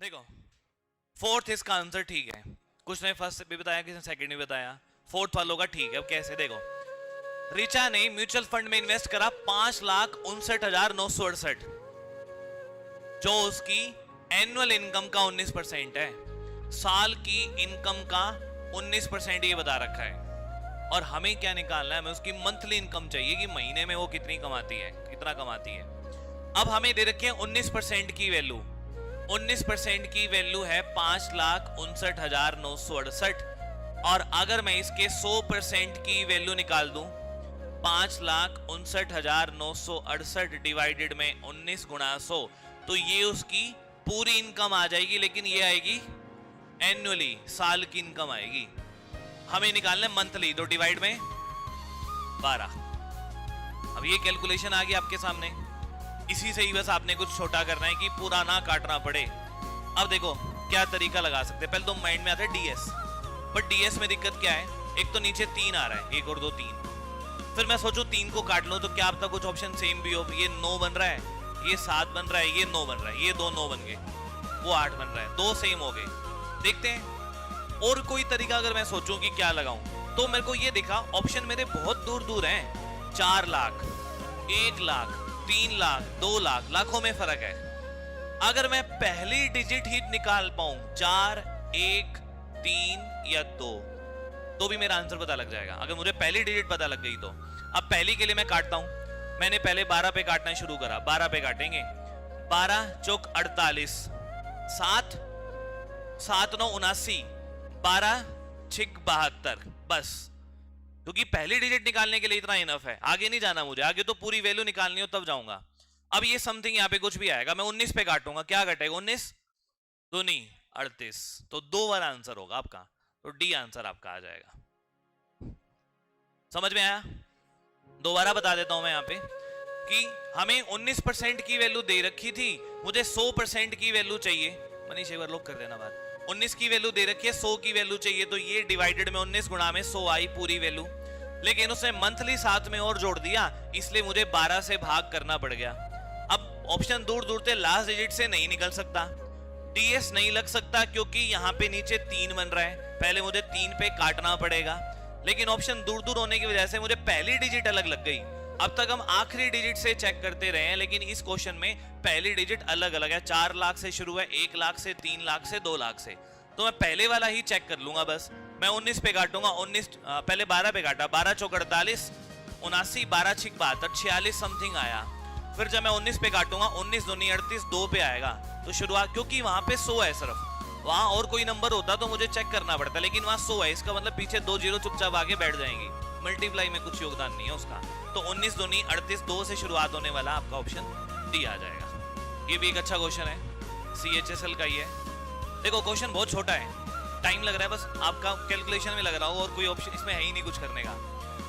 देखो फोर्थ इसका आंसर ठीक है, कुछ ने फर्स्ट भी बताया, किसी ने सेकंड भी बताया, फोर्थ वालों का ठीक है। अब कैसे देखो, रिचा ने म्यूचुअल फंड में इन्वेस्ट करा 5,59,968, जो उसकी एनुअल इनकम का 19% है, साल की इनकम का 19% ये बता रखा है। और हमें क्या निकालना है, हमें उसकी मंथली इनकम चाहिए कि महीने में वो कितनी कमाती है, कितना कमाती है। अब हमें दे रखी है 19% की वैल्यू, 19% की वैल्यू है 5,59,968, और अगर मैं इसके 100% की वैल्यू निकाल दूं, 5,59,968 डिवाइडेड में 19 गुणा 100, तो ये उसकी पूरी इनकम आ जाएगी, लेकिन ये आएगी एनुअली, साल की इनकम आएगी। हमें निकालना है मंथली, तो डिवाइड में 12। अब ये कैलकुलेशन आ गई आपके सामने, इसी से ही बस आपने कुछ छोटा करना है कि पूरा ना काटना पड़े। अब देखो क्या तरीका लगा सकते हैं। पहले तो माइंड में आता है डीएस, बट डीएस में दिक्कत क्या है, एक तो नीचे 3 आ रहा है, 1 और 2 3, फिर मैं सोचूं 3 को काट लूं तो क्या अब तक कुछ ऑप्शन सेम भी हो। ये 9 बन रहा है, ये 7 बन रहा है, ये 9 बन रहा है, ये 2 9 बन गए, वो 8 बन रहा है, 2 सेम हो गए। देखते हैं और कोई तरीका अगर मैं सोचूं कि क्या लगाऊं, तो मेरे को ये दिखा ऑप्शन मेरे बहुत दूर दूर हैं। 4 लाख, 1 लाख, 3 लाख, 2 लाख, लाखों में फर्क है। अगर मैं पहली डिजिट ही निकाल पाऊं, 4, 1, 3 या 2, तो भी मेरा आंसर पता लग जाएगा। अगर मुझे पहली डिजिट पता लग गई तो अब पहली के लिए मैं काटता हूं। मैंने पहले 12 पे काटना शुरू करा, 12 पे काटेंगे, 12 चौक 48, 7 7 9 79, 12 6 72, बस। क्योंकि पहली डिजिट निकालने के लिए इतना इनफ है, आगे नहीं जाना मुझे, आगे तो पूरी वैल्यू निकालनी हो तब जाऊंगा। अब ये समथिंग यहाँ पे कुछ भी आएगा, मैं 19 पे काटूंगा, क्या घटेगा, 19 दूनी 38, तो 2 बार आंसर होगा आपका, तो डी आंसर आपका आ जाएगा। समझ में आया? दोबारा बता देता हूं मैं यहाँ पे कि हमें 19% की वैल्यू दे रखी थी, मुझे 100% की वैल्यू चाहिए। मनीष एक बार लोग कर देना बात। 19 की वैल्यू दे रखी है, 100 की वैल्यू चाहिए, तो ये डिवाइडेड में 19 गुणा में 100 आई पूरी वैल्यू, लेकिन उसने मंथली साथ में और जोड़ दिया, इसलिए मुझे 12 से भाग करना पड़ गया। अब ऑप्शन दूर दूर से लास्ट डिजिट से नहीं निकल सकता, डीएस नहीं लग सकता, क्योंकि यहाँ पे नीचे 3 बन रहा है, पहले मुझे 3 पे काटना पड़ेगा, लेकिन ऑप्शन दूर दूर होने की वजह से मुझे पहली डिजिट अलग लग गई। अब तक हम आखिरी डिजिट से चेक करते रहे हैं, लेकिन इस क्वेश्चन में पहली डिजिट अलग अलग है, 4 लाख से शुरू है, 1 लाख से, 3 लाख से, 2 लाख से, तो मैं पहले वाला ही चेक कर लूंगा बस। मैं 19 पे काटूंगा, 19 पहले 12 पे काटा, 12 चौक 48, 79, 12 6 72, 46 समथिंग आया। फिर जब मैं 19 पे काटूंगा, 19 दूनी 38, 2 पे आएगा, तो शुरुआत, क्योंकि वहां पे 100 है सिर्फ, वहां और कोई नंबर होता तो मुझे चेक करना पड़ता, लेकिन वहां 100 है, इसका मतलब पीछे 2 जीरो चुपचाप आगे बैठ जाएंगी, मल्टीप्लाई में कुछ योगदान नहीं है उसका, तो 19 दूनी 38, 2 से शुरुआत होने वाला आपका ऑप्शन डी आ जाएगा। ये भी एक अच्छा क्वेश्चन है, CHSL का ही है। देखो क्वेश्चन बहुत छोटा है, टाइम लग रहा है बस आपका कैलकुलेशन में लग रहा हो, और कोई ऑप्शन इसमें है ही नहीं कुछ करने का।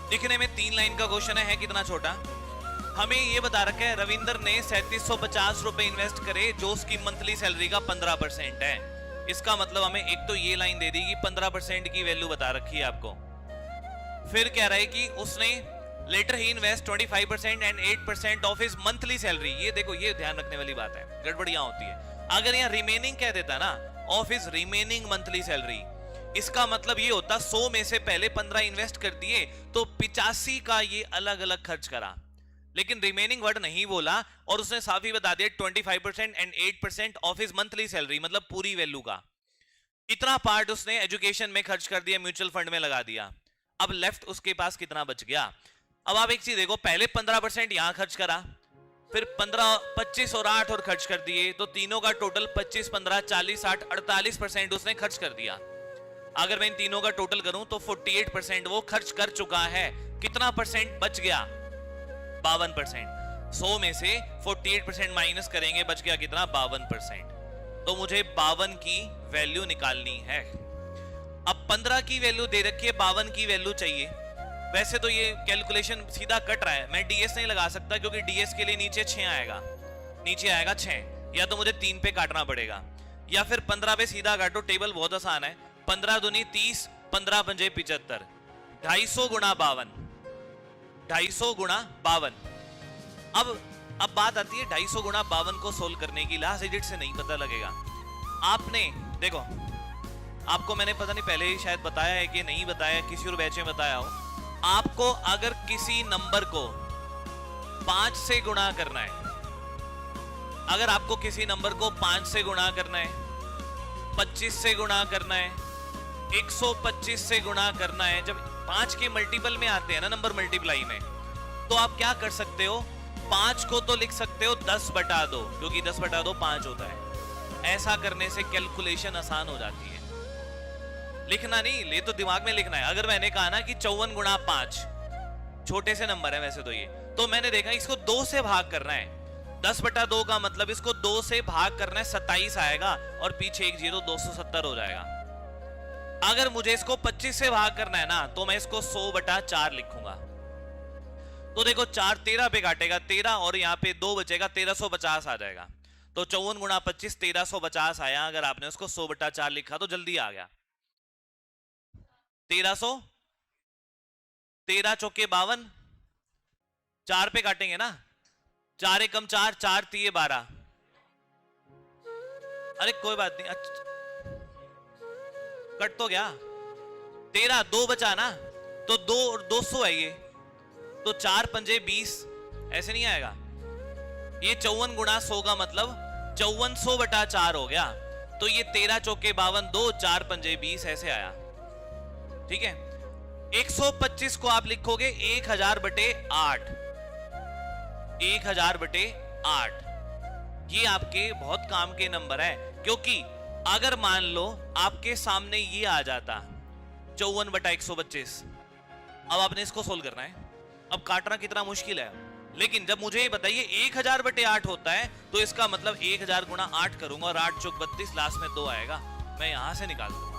दिखने में 3 लाइन का क्वेश्चन है कितना छोटा। हमें ये बता रखा है रविंदर ने 3750 रुपए इन्वेस्ट करे, जो उसकी मंथली सैलरी का 15% है। इसका मतलब हमें एक तो ये लाइन दे दी कि 15% की वैल्यू बता रखी है आपको। फिर कह रहा है कि उसने लेटर ही invest 25% and 8% of his monthly salary. ये देखो, ये ध्यान रखने वाली बात है, गड़बड़ यहां होती है। अगर यहाँ रिमेनिंग कह देता ना, of his remaining monthly salary, इसका मतलब ये होता 100 में से पहले 15 इन्वेस्ट कर दिए, तो 85 का ये अलग अलग खर्च करा, लेकिन रिमेनिंग वर्ड नहीं बोला, और उसने साफ ही बता दिया 25% and 8% of his monthly salary, मतलब पूरी वैल्यू का इतना पार्ट उसने एजुकेशन में खर्च कर दिया, म्यूचुअल फंड में लगा दिया। अब लेफ्ट उसके पास कितना बच गया। अब आप एक चीज देखो, पहले 15% यहां खर्च करा, फिर 15, 25 और 8 और खर्च कर दिए, तो तीनों का टोटल 25, 15, 40, 8, 48% उसने खर्च कर दिया। अगर मैं इन तीनों का टोटल करूं तो 48% वो खर्च कर चुका है। कितना परसेंट बच गया? 52%। 100 में से 48% माइनस करेंगे, बच गया कितना? 52%। तो मुझे 52 की वैल्यू निकालनी है। अब 15 की वैल्यू दे रखी है, 52 की वैल्यू चाहिए। वैसे तो ये कैलकुलेशन सीधा कट रहा है, मैं डीएस नहीं लगा सकता, क्योंकि डीएस के लिए नीचे 6 आएगा, नीचे आएगा 6, या तो मुझे 3 पे काटना पड़ेगा, या फिर 15 पे सीधा काटो। टेबल बहुत आसान है, 15 दूनी 30, 15 पंजे 75, 250 गुणा 52, 250 गुणा 52। अब बात आती है 250 गुणा 52 को सोल्व करने की, लास्ट डिजिट से नहीं पता लगेगा। आपने देखो, आपको मैंने पता नहीं पहले ही शायद बताया है कि नहीं बताया, किसी और बैच में बताया हो, आपको अगर किसी नंबर को 5 से गुणा करना है, अगर आपको किसी नंबर को 5 से गुणा करना है, 25 से गुणा करना है, 125 से गुणा करना है, जब 5 के मल्टीपल में आते हैं ना नंबर मल्टीप्लाई में, तो आप क्या कर सकते हो, 5 को तो लिख सकते हो 10/2, क्योंकि 10/2 5 होता है। ऐसा करने से कैलकुलेशन आसान हो जाती है। लिखना नहीं, ले तो दिमाग में लिखना है। अगर मैंने कहा ना कि 54 गुणा 5, छोटे से नंबर है वैसे तो ये, तो मैंने देखा इसको 2 से भाग करना है। 10/2 का मतलब इसको 2 से भाग करना है, 27 आएगा और पीछे एक 0, 270 हो जाएगा। अगर मुझे इसको 25 से भाग करना है ना, तो मैं इसको 100/4 लिखूंगा। तो देखो 4 13 पे काटेगा 13, और यहाँ पे 2 बचेगा, 1350 आ जाएगा। तो 54 गुणा 25 1350 आया। अगर आपने उसको 100/4 लिखा तो जल्दी आ गया। 1300, 13 चौके 52, 4 पे काटेंगे ना, 4 एकम 4, 4 तिये 12। अरे कोई बात नहीं, अच्छा कट तो गया। 13, 2 बचा ना, तो 2 और 200 है ये, तो 4 पंजे 20, ऐसे नहीं आएगा। ये 54 गुणा 100 का मतलब 5400/4 हो गया। तो ये 13 चौके 52, 2 4 पंजे 20 ऐसे आया। ठीक है। 125 को आप लिखोगे 1000/8, 1000/8। ये आपके बहुत काम के नंबर है, क्योंकि अगर मान लो आपके सामने ये आ जाता 54/125, अब आपने इसको सोल्व करना है। अब काटना कितना मुश्किल है, लेकिन जब मुझे ये बताइए 1000/8 होता है, तो इसका मतलब 1000 गुणा 8 करूंगा और 8 चौक 32, लास्ट में 2 आएगा, मैं यहां से निकाल दूंगा।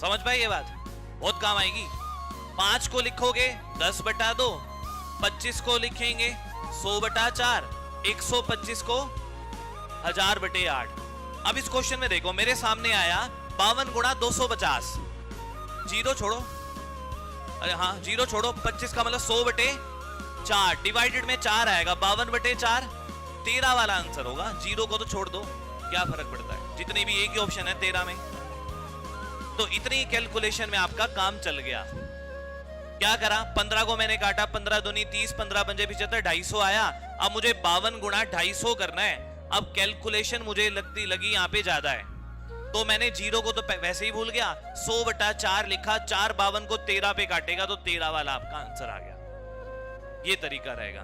समझ पाए ये बात? बहुत काम आएगी। 5 को लिखोगे 10/2, 25 को लिखेंगे 100/4, 125 को 1000/8। अब इस क्वेश्चन में देखो, मेरे सामने आया 52 गुणा 250, जीरो छोड़ो, अरे हाँ जीरो छोड़ो, 25 का मतलब 100/4, डिवाइडेड में 4 आएगा, 52/4 13 वाला आंसर होगा। जीरो को तो छोड़ दो, क्या फर्क पड़ता है, जितने भी एक ही ऑप्शन है 13 में। तो इतनी कैलकुलेशन में आपका काम चल गया। क्या करा, 15 को मैंने काटा, 15 दूनी 30, 15 पंजे 75, 250 आया। अब मुझे 52 गुणा 250 करना है। अब कैलकुलेशन मुझे लगी यहाँ पे ज्यादा है, तो मैंने जीरो को तो वैसे ही भूल गया, 100/4 लिखा, 4 52 को 13 पे काटेगा तो 13 वाला आपका आंसर आ गया। ये तरीका रहेगा,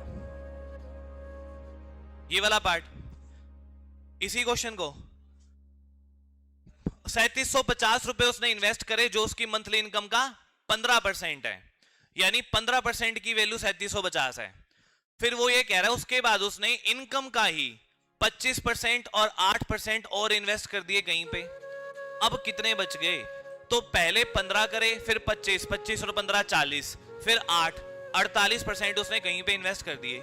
ये वाला पार्ट। इसी क्वेश्चन को 3750 रुपए उसने इन्वेस्ट करे, जो उसकी मंथली इनकम का 15% है, यानी 15% की वैल्यू 3750 है। फिर वो ये कह रहा है उसके बाद उसने इनकम का ही 25% और 8% और इन्वेस्ट कर दिए कहीं पे। अब कितने बच गए, तो पहले 15 करे, फिर 25, 25 और 15 40, फिर 8, 48% उसने कहीं पे इन्वेस्ट कर दिए।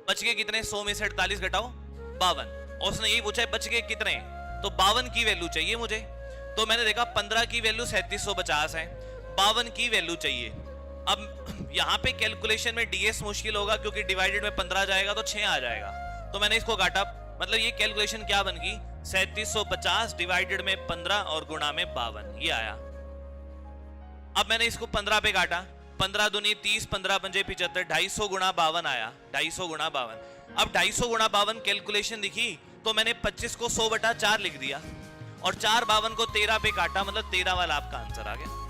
बच गए कितने, 100 में से 48 घटाओ 52। और उसने यही पूछा है बच गए कितने, तो 52 की वैल्यू चाहिए मुझे। तो मैंने देखा 15 की वैल्यू 3750 है, 52 की वैल्यू चाहिए। अब यहाँ पे कैलकुलेशन में डीएस मुश्किल होगा, क्योंकि डिवाइडेड में 15 जाएगा तो 6 आ जाएगा। तो मैंने इसको काटा, मतलब ये कैलकुलेशन क्या बन गई, 3750 डिवाइडेड में 15 और गुणा में 52, ये आया। अब मैंने इसको 15 पे काटा, 15 दूनी 30, 15 पंजे 75, 250 गुणा 52 आया, 250 गुणा 52। अब 250 गुणा 52 कैलकुलेशन दिखी, तो मैंने 25 को 100/4 लिख दिया और 4 52 को 13 पे काटा, मतलब 13 वाला आपका आंसर आ गया।